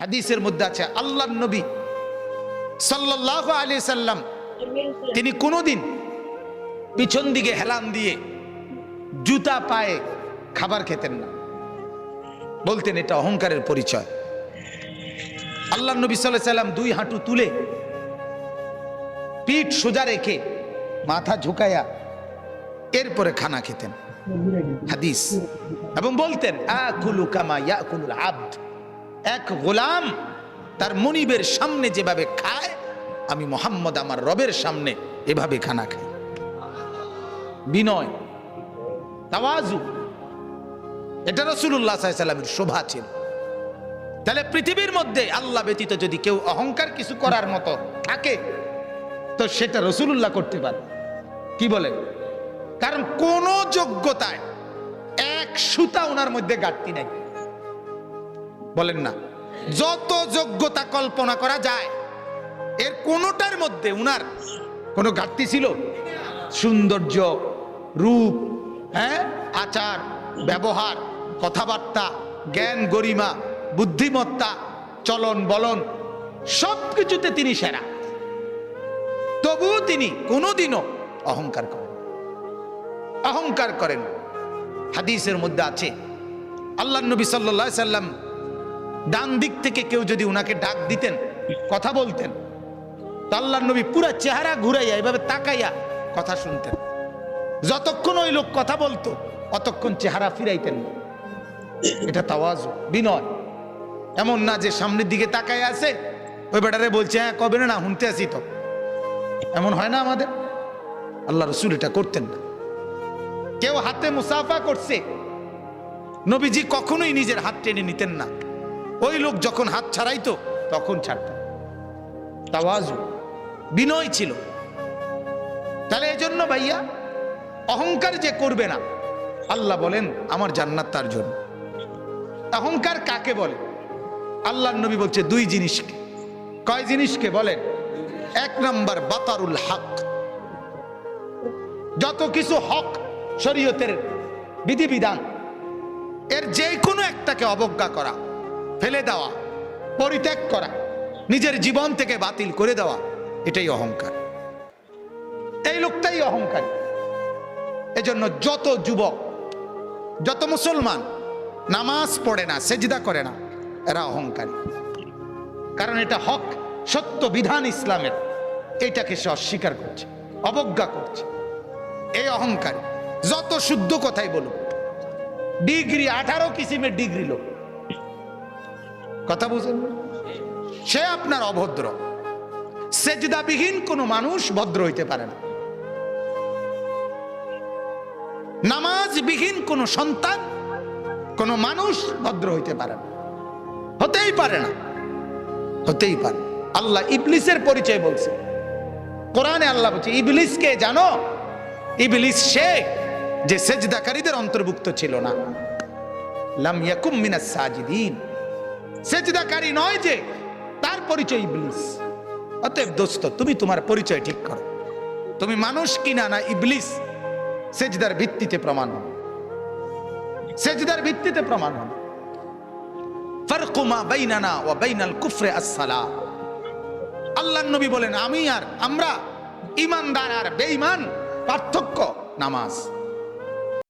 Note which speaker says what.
Speaker 1: হাদিসের মধ্যে আছে আল্লাহর নবী সাল্লাল্লাহু আলাইহি সাল্লাম তিনি কোনোদিন পিছন দিকে হেলান দিয়ে জুতা পায়ে খাবার খেতেন না, বলতেন এটা অহংকারের পরিচয়। আল্লাহর নবী সাল্লাল্লাহু আলাইহি সাল্লাম দুই হাঁটু তুলে পিঠ সোজা রেখে মাথা ঝুঁকায়া এরপরে খানা খেতেন, হাদিস। এবং বলতেন আকুলু কামা ইয়াকুলুল আবদ, এক গোলাম তার মনিবের সামনে যেভাবে খায় আমি মুহাম্মদ আমার রবের সামনে এভাবে খানা খাই। বিনয়, তাওয়াজু, এটা রাসূলুল্লাহ সাল্লাল্লাহু আলাইহি সাল্লামের শোভা ছিল। তাহলে পৃথিবীর মধ্যে আল্লাহ ব্যতীত যদি কেউ অহংকার কিছু করার মতো থাকে তো সেটা রাসূলুল্লাহ করতে পারে। কি বলে? কারণ কোন যোগ্যতায় এক সুতা ওনার মধ্যে ঘাটতি নাই, বলেন না? যত যোগ্যতা কল্পনা করা যায় এর কোনটার মধ্যে উনার কোনো ঘাটতি ছিল? সৌন্দর্য, রূপ, আচার ব্যবহার, কথাবার্তা, জ্ঞান গরিমা, বুদ্ধিমত্তা, চলন বলন সবকিছুতে তিনি সেরা। তবুও তিনি কোনোদিনও অহংকার করেন, অহংকার করেন। হাদিসের মধ্যে আছে আল্লাহর নবী সাল্লাল্লাহু আলাইহি সাল্লাম ডান দিক থেকে কেউ যদি উনাকে ডাক দিতেন, কথা বলতেন, তো আল্লাহর নবী পুরা চেহারা ঘুরাইয়া এভাবে তাকাইয়া কথা শুনতেন। যতক্ষণ ওই লোক কথা বলতো অতক্ষণ চেহারা ফিরাইতেন না। এটা তাওয়াজু, বিনয়। এমন না যে সামনের দিকে তাকাই আছে ওই বেটারে বলছে হ্যাঁ কবে না শুনতে আসি, তো এমন হয় না আমাদের। আল্লাহ রাসূল এটা করতেন না। কেউ হাতে মুসাফা করছে, নবীজি কখনোই নিজের হাত টেনে নিতেন না, ওই লোক যখন হাত ছাড়াইতো তখন ছাড়তেন। তাওয়াজু, বিনয় ছিল। তাহলে এই জন্য ভাইয়া অহংকার যে করবে না, আল্লাহ বলেন আমার জান্নাত তার জন্য। অহংকার কাকে বলে? আল্লাহর নবী বলছে দুই জিনিসকে। কয় জিনিসকে বলেন? এক নাম্বার বাতারুল হক, যত কিছু হক শরীয়তের বিধিবিধান এর যে কোনো একটাকে অবজ্ঞা করা, ফেলে দেওয়া, পরিত্যাগ করা, নিজের জীবন থেকে বাতিল করে দেওয়া, এটাই অহংকার। এই লোকটাই অহংকার। এজন্য যত যুবক, যত মুসলমান নামাজ পড়ে না, সেজদা করে না, এরা অহংকারী। কারণ এটা হক, সত্য বিধান ইসলামের, এটাকে সে অস্বীকার করছে, অবজ্ঞা করছে। এই অহংকারী যত শুদ্ধ কথাই বলুক, ডিগ্রি 18 কিসিমের ডিগ্রি লোক, কথা বুঝেন, সে আপনার অভদ্র। সেজদাবিহীন কোনো মানুষ ভদ্র হইতে পারে না। নামাজবিহীন কোনো সন্তান, কোনো মানুষ ভদ্র হইতে পারে না, হতেই পারে না, হতেই পারে। আল্লাহ ইবলিসের পরিচয় বলছে কোরআনে। আল্লাহ বলছে ইবলিসকে জানো? ইবলিস সে যে সেজদাকারীদের অন্তর্ভুক্ত ছিল না। লাম ইয়াকুম মিনাস সাজিদিন, সেজদাকারী নয় যে, তার পরিচয় ইবলিস। অতএব দোস্ত, তুমি তোমার পরিচয় ঠিক করো, তুমি মানুষ কিনা না ইবলিস, সেজদার ভিত্তিতে প্রমাণ হন, সেজদার ভিত্তিতে প্রমাণ হন। ফারকু মা বাইনানা ওয়া বাইনাল কুফরি আস-সালাহ। আল্লাহর নবী বলেন আমি আর আমরা, ঈমানদার আর বেঈমান পার্থক্য নামাজ।